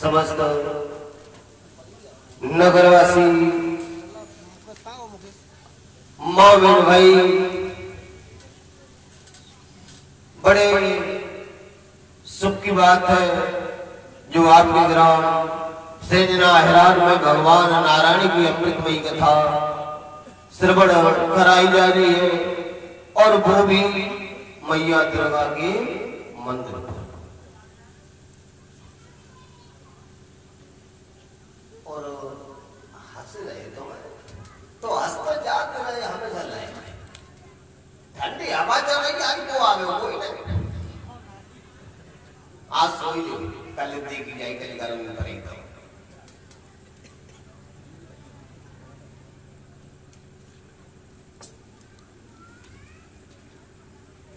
समस्त नगरवासी मोमिन भाई बड़े सुख की बात है जो आपके ग्राम सेजना हिरान में भगवान नारायण की अमृतमयी कथा श्रवण कराई जा रही है और वो भी मैया दुर्गा के मंदिर पर। और हंस रहे तो हंस तो जाते रहे हमेशा रहे। ठंडी हवा चल रही आज को आ गए कोई नहीं। आज सोई ली कल देखी जाए कल गर्मी पड़ेगी।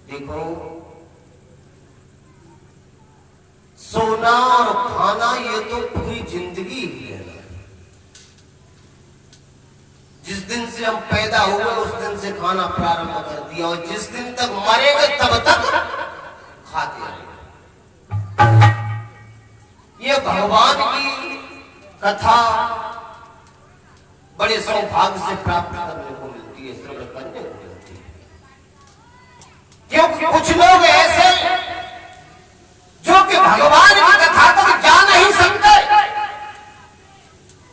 देखो सोना और खाना ये तो पूरी जिंदगी ही है ना। जिस दिन से हम पैदा हुए उस दिन से खाना प्रारंभ कर दिया और जिस दिन तक मरेंगे तब तक खाते रहेंगे। ये भगवान की कथा बड़े सौभाग्य से प्राप्त करने को मिलती है, श्रवण करने को मिलती है। क्योंकि कुछ लोग ऐसे जो कि भगवान की कथा तक जा नहीं सकते,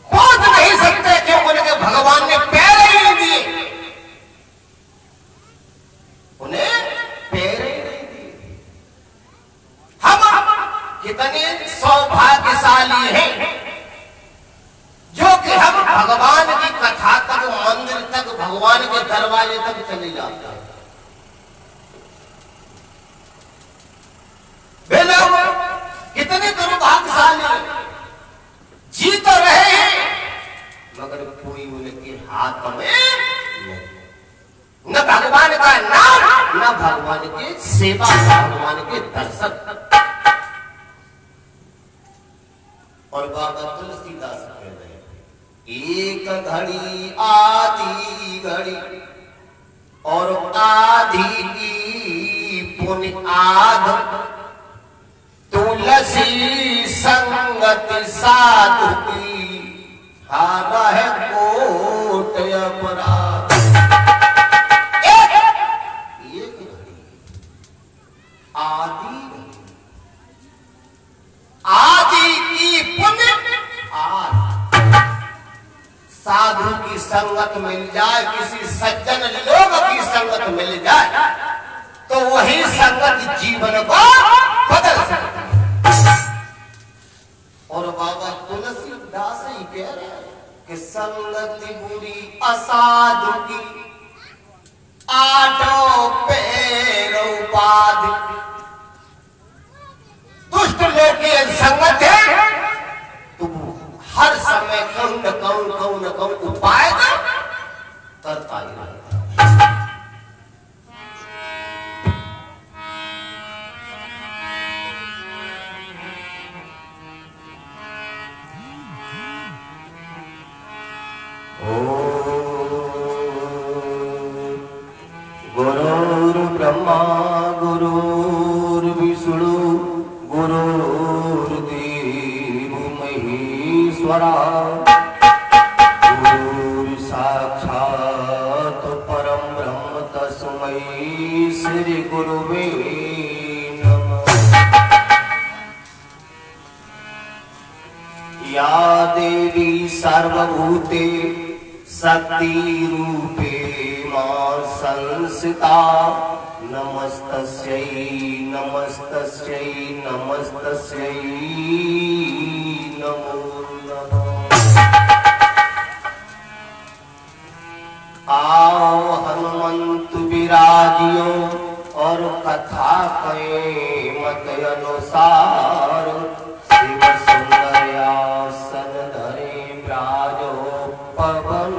पहुंच नहीं सकते, क्योंकि उनके भगवान ने पैर ही नहीं दिए, उन्हें पैर ही नहीं दिए। हम कितने सौभाग्यशाली हैं जो कि हम भगवान की कथा तक, मंदिर तक, भगवान के दरवाजे तक चले जाते हैं। वे लोग कितने दुर्भाग्यशाली, जी तो रहे हैं मगर कोई उनके हाथ में नहीं। न भगवान का नाम, न भगवान की सेवा, भगवान के दर्शन। और बाबा तुलसीदास कह रहे हैं, एक घड़ी आधी घड़ी और आधी की पुण्य आध, तुलसी संगत साधु की हारा है कोट अपराध। एक घड़ी आदि की पुण्य आध, साधु की संगत मिल जाए, किसी सज्जन लोग की संगत मिल जाए तो वही संगत जीवन को बदल सकती है। और बाबा तुलसीदास ही कह रहे हैं कि संगति बुरी असाधु की आठों पैर उपाधि। दुष्ट लोग की संगत है तो हर समय कौन न कौन उपाय करता ही रहता है। ब्रह्मा गुरुर्विष्णु गुरुर्देव महेश्वरा, गुरु साक्षात् परम ब्रह्म तस्मै श्री गुरुवे नमः। या देवी सर्वभूते शक्ति रूपे मां संस्थिता, नमस्तस्यै नमस्तस्यै नमस्तस्यै नमो नमः। आओ हनुमंत विराजियो और कथा कहे मत अनुसार, शिव सुंदर आसन धरे ब्राजो पवन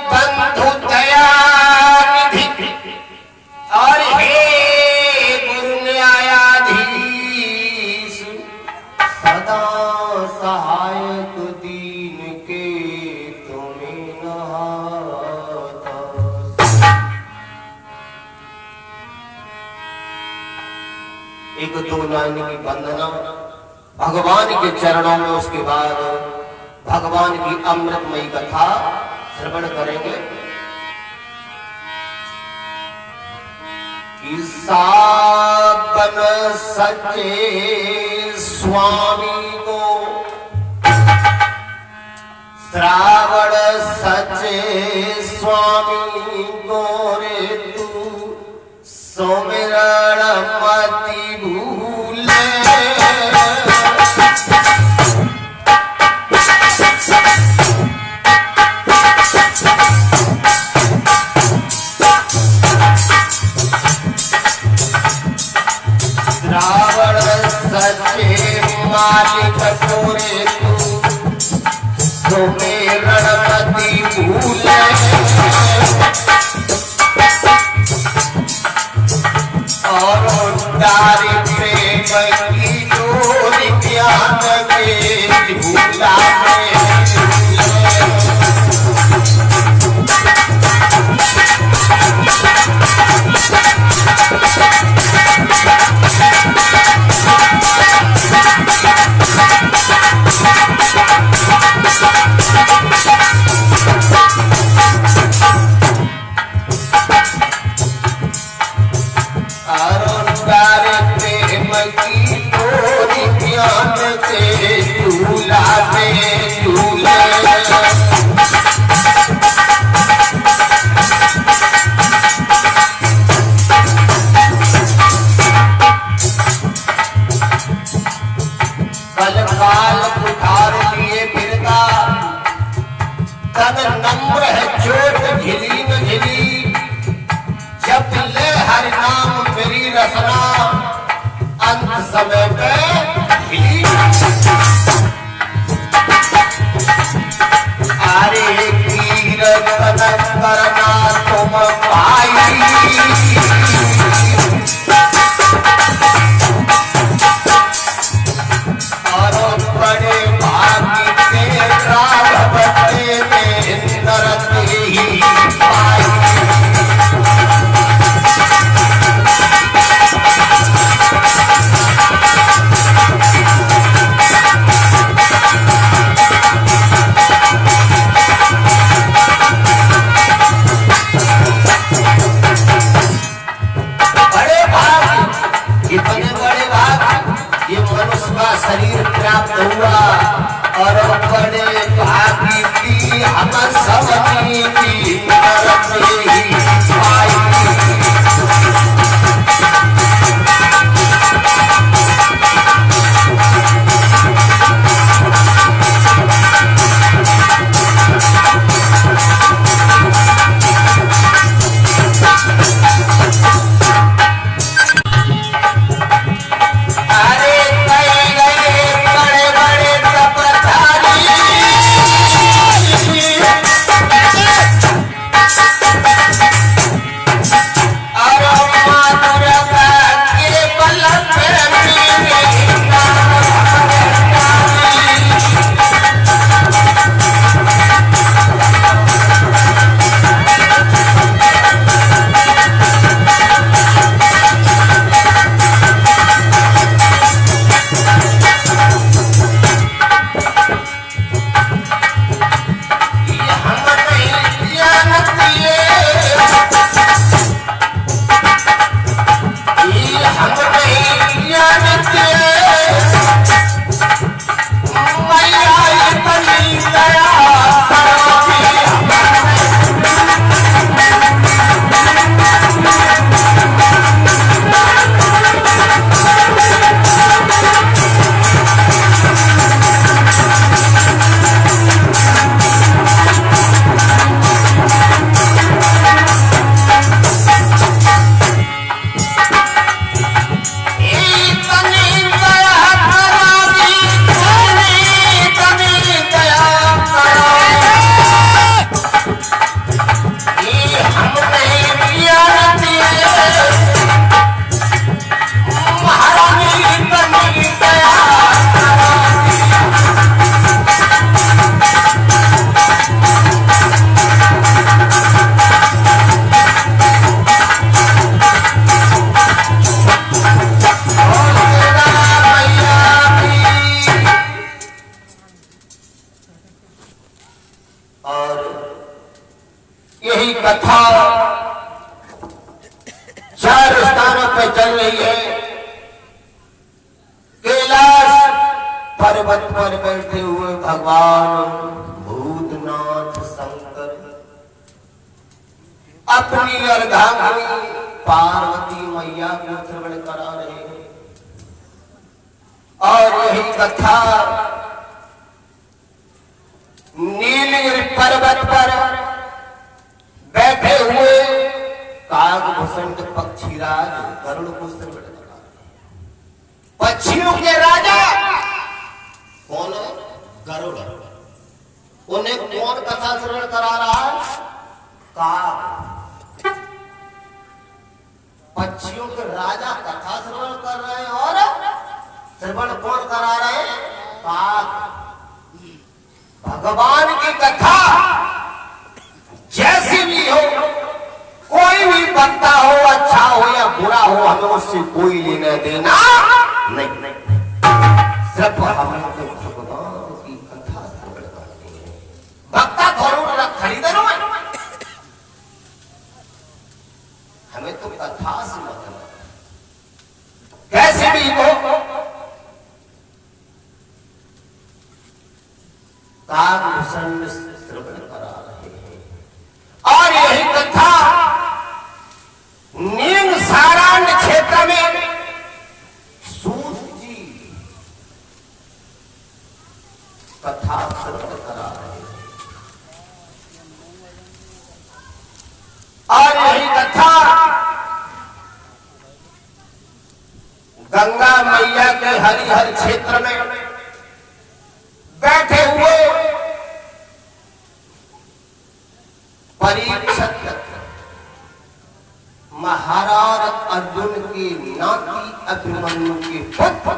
बंधु दयानिधि और हे गुरु न्यायाधीश, सदा सहायक दीन के तुम्हें हाथ महिमा इनकी वंदना। भगवान के चरणों में उसके बाद भगवान की अमृतमयी कथा श्रवण करेंगे। कि सावन सच्चे स्वामी को, श्रावण सच्चे स्वामी को रे तू सुमिरण मति भूले। श्रावण सच्चे मालिक को रे तू सुमिरण मति भूले। और डारी प्रेम की डोरी ज्ञान के झूला में समय पे अरे कीर्तन करना तुम पाई। और बड़े भागी के राघव तेरे इंद्र ही पाई। और यही कथा 4 स्थानों पर चल रही है। कैलाश पर्वत पर बैठे हुए भगवान भूतनाथ शंकर अपनी अर्धांगिनी पार्वती मैया को श्रवण करा रहे हैं। और यही कथा नीलगिरी पर्वत पर बैठे हुए कागभूषण पक्षीराज गरुड़ को श्रवण करा रहे हैं। पक्षियों के राजा कौन है? गरुड़। उन्हें कौन कथा श्रवण करा रहा है? काग। पक्षियों के राजा कथा श्रवण कर रहे हैं और श्रवण कौन करा रहे हैं? काग। भगवान की कथा जैसी भी हो, कोई भी वक्ता हो, अच्छा हो या बुरा हो, हमें उससे कोई लेना देना नहीं। सिर्फ हमें तो भगवान की कथा श्रवण करनी है। वक्ता थोड़ा खरीदना है, हमें तो कथा से मतलब कैसे भी हो। कागभूषण श्रवण करा रहे हैं। और यही कथा नीम सारण्य क्षेत्र में सूत जी कथा श्रवण करा रहे हैं। और यही कथा गंगा मैया के हरिहर क्षेत्र में बैठे हुए परीक्षित महाराज अर्जुन के नाती अभिमन्यु के पुत्र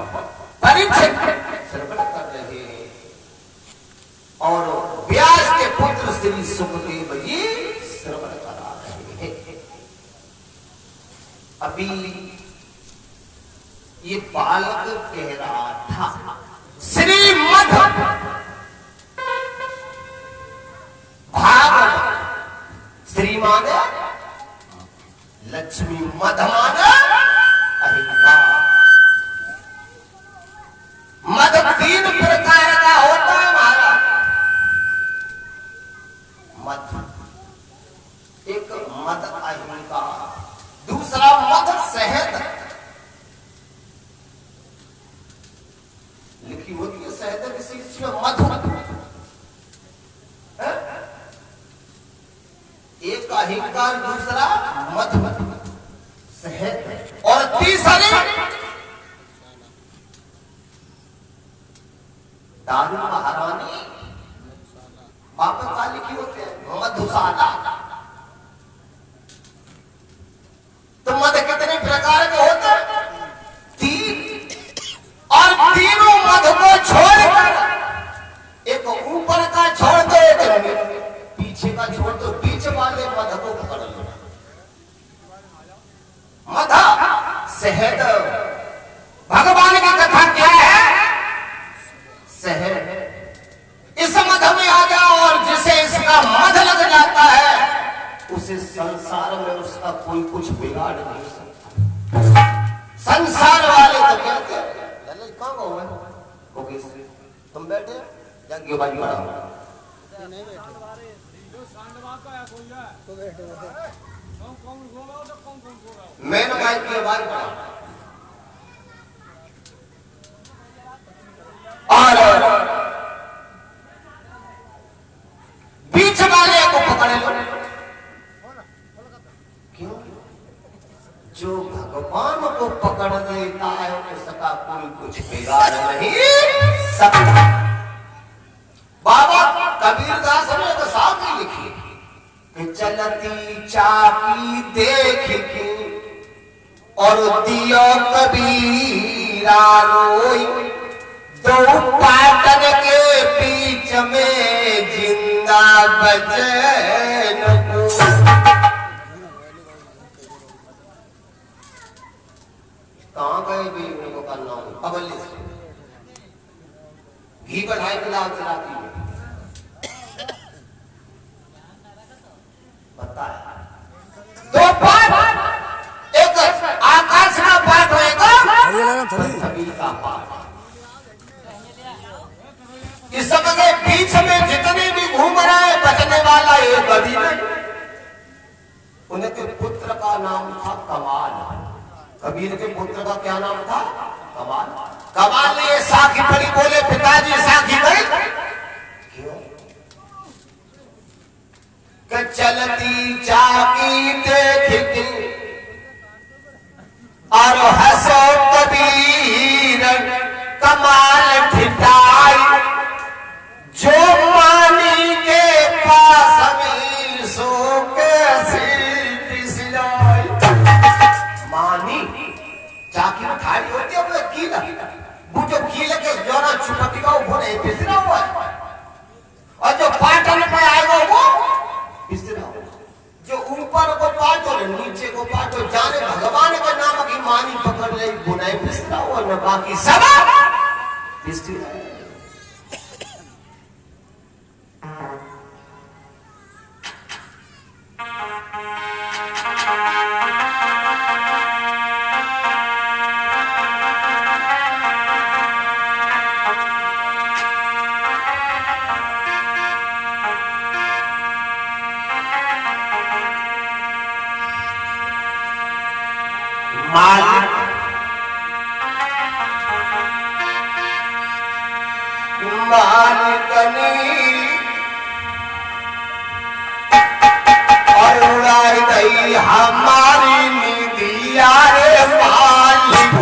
परीक्षित श्रवण कर रहे हैं। और व्यास के पुत्र श्री सुखदेव जी श्रवण करा रहे हैं। अभी ये बालक कह रहा था श्रीमद् भागवत। श्रीमान लक्ष्मी, मधमान अहिंकार। मद 3 प्रकार का होता है महाराज। मद एक मद अहिंकार, दूसरा मद शहद लिखी होती है। शहद किसी चीज में मधु, एक अहिंकार, दूसरा मधु शहद, और तीसरी दारू महारानी। बापा का लिखी होते हैं मधुशाला। तो मद कितने प्रकार के होते हैं? 3। और तीनों मध को छोड़कर एक ऊपर का छोड़ दो, एक पीछे का छोड़ दो, बीच वाले मध को पकड़ लो। मधा शहद। भगवान की कथा क्या है? शहद। इस मध में आ जाओ और जिसे इसका मध लग जाता है उसे संसार में उसका कोई कुछ बिगाड़ नहीं सकता। संसार वाले तो कहते हैं कहाँ गो है? ओके तुम बैठे जाके बाजी बड़ा नहीं बैठे तो बैठे मैंने माइक की आवाज बढ़ा और बीच वाले को पकड़े लो। क्यों? जो भगवान को पकड़ देता है उसका कोई कुछ बिगाड़ नहीं सकता। बाबा कबीरदास ने तो साफ ही लिखी कि चलती चाकी देख के और दियो कबीरा रोई, दो पाटन के बीच में जिंदा बचन को। कहाँ गए भी उनको करना हो अबल्ली से घी बढ़ाई पिलाओ चलाती है। बीच में जितने भी घूम रहे बचने वाला एक गधी नहीं। उनके पुत्र का नाम था कमाल। कबीर के पुत्र का क्या नाम था? कमाल। कमाल ने ये साखी पड़ी, बोले पिताजी साखी पड़ी क्यों? कि चलती चाकी देखती और हंसो कबीर कमाल ठिठाई, जो पानी के पास अमीर सो कैसे मानी। चाकी में थाली होती है वो कीला, वो जो कीले के जोरा छुपटिका वो नहीं पिसरा हुआ है, और जो पाटन पे आएगा वो पिसरा हुआ। जो ऊपर को पाटो नीचे को पाटो, जाने भगवान के नाम की मानी पकड़ ले, वो नहीं पिसरा हुआ, न बाकी सब पिसरा। और उड़ाई गई हमारी निदिया रे मालिक।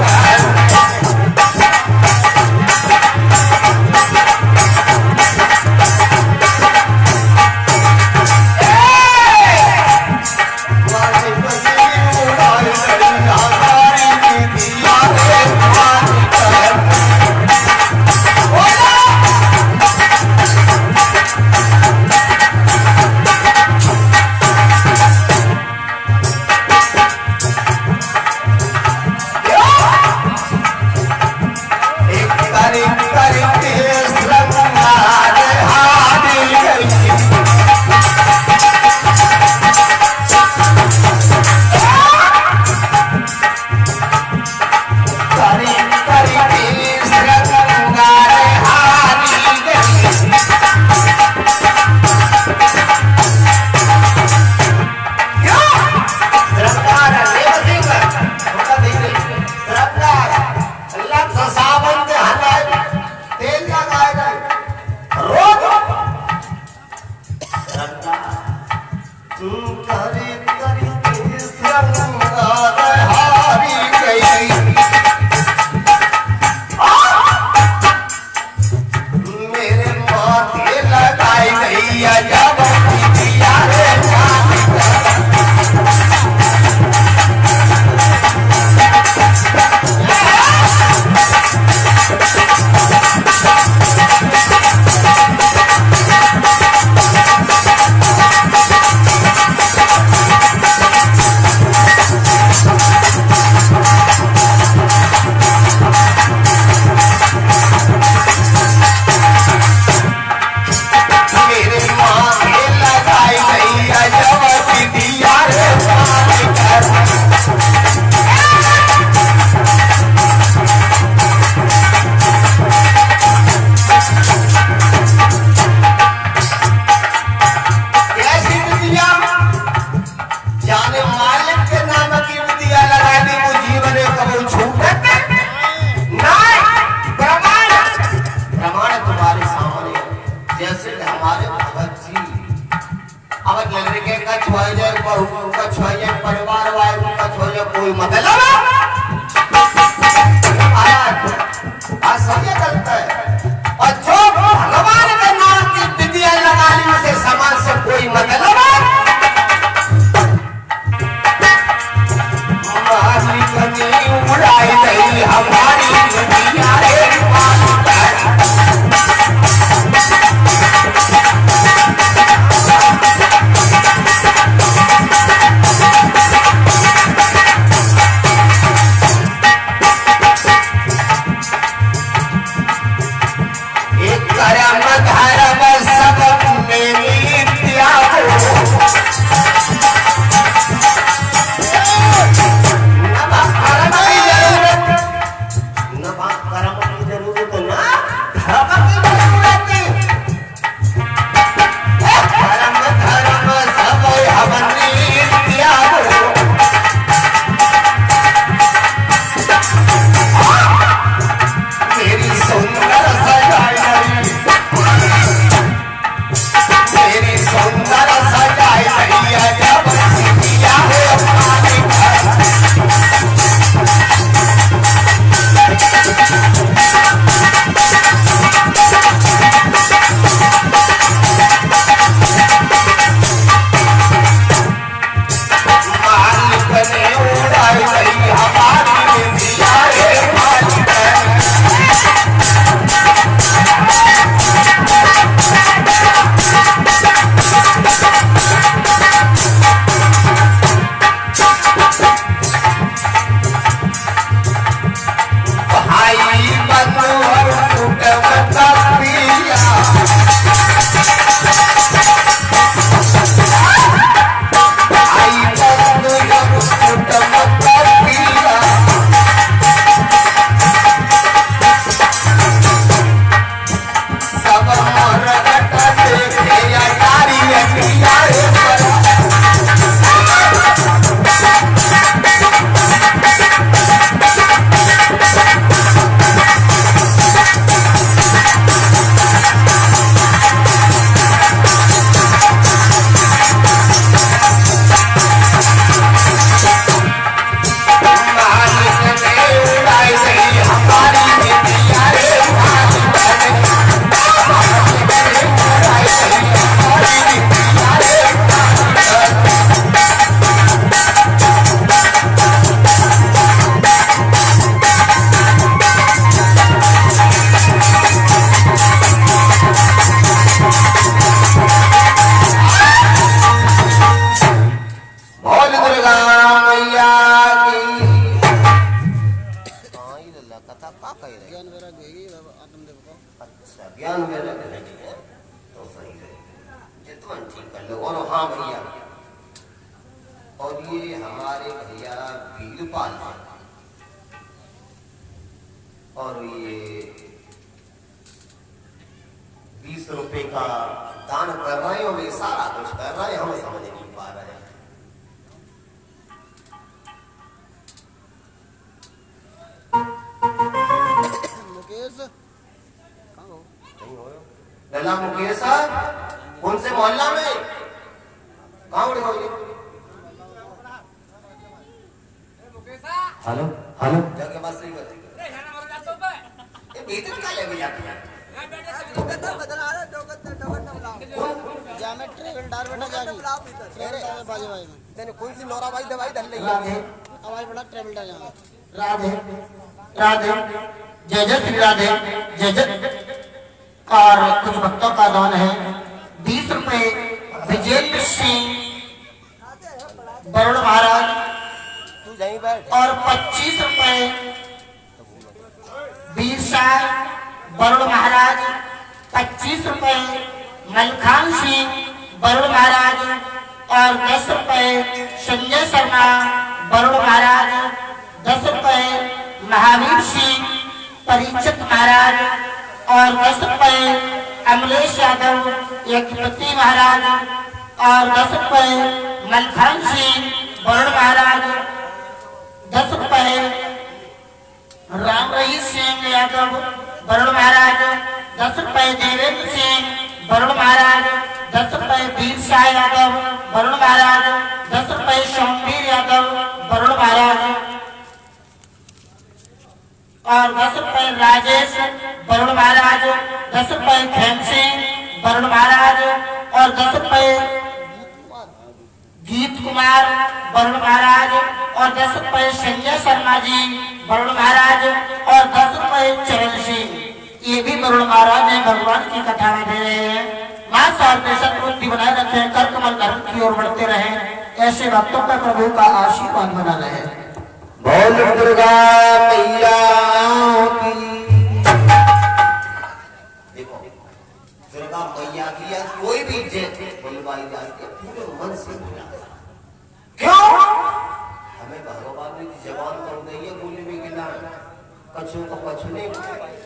लोग। और हाँ भैया, और ये हमारे भैया वीरपाल और ये 20 रुपए का दान कर रहे हैं और ये सारा कुछ कर रहे हैं, हम समझ नहीं पा रहे हैं। मुकेश लला मुकेश कौन से मोहल्ला में कहाँ उड़े हो? हेलो हेलो जगह बात सही बता। ये भीतर का ले भैया ज्योमेट्री बिल्डर बेटा जागी ट्रेवल बाजे भाई में तेने कौन सी लोरा भाई दवाई धर ली? राधे आवाज बड़ा ट्रेवल डा जाना राधे राधे जय जय श्री राधे जय जय। और कुछ भक्तों का दान है 20 रुपए विजेंद्र सिंह वरुण महाराज तू यहीं बैठ। और 25 रुपए वीर शाह वरुण महाराज, 25 रुपए मलखान सिंह वरुण महाराज और 10 रुपए संजय शर्मा वरुण महाराज, 10 रुपए महावीर सिंह परीक्षित महाराज और 10 रुपए अमलेश यादव यज्ञपति महाराज और 10 रुपए मलखान सिंह वरुण महाराज, 10 रुपए राम रहीस सिंह यादव वरुण महाराज, 10 रुपए देवेंद्र सिंह वरुण महाराज, 10 रुपए वीर शाह यादव वरुण महाराज, 10 रुपए सोमवीर यादव वरुण महाराज और 10 रुपए राजेश वरुण महाराज, 10 रुपए खेम सिंह वरुण महाराज और 10 रुपए गीत कुमार वरुण महाराज और 10 रुपए संजय शर्मा जी वरुण महाराज और 10 रुपए चरण सिंह, ये भी वरुण महाराज ने भगवान की कथा में दे रहे हैं। मां सारते सत्बुद्धि बनाए रखे, कर कमल धर्म की ओर बढ़ते रहे, ऐसे भक्तों पर प्रभु का आशीर्वाद बना रहे। बोल दुर्गा मैया की। देखो दुर्गा मैया की या कोई भी जय बोलवाई जाती है पूरे मन से बोला। क्यों? हमें भगवान ने जबान तो नहीं है बोलने में गिला, कछु को कछु नहीं बोले।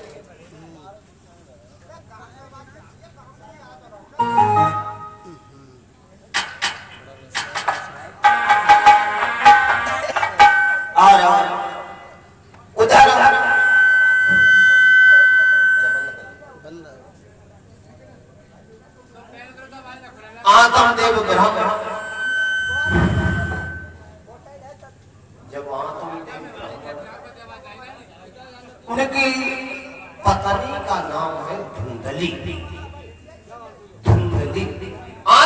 और उधर आत्म देव ब्रह्म, जब आत्म देव उनकी पत्नी का नाम है धुंधली।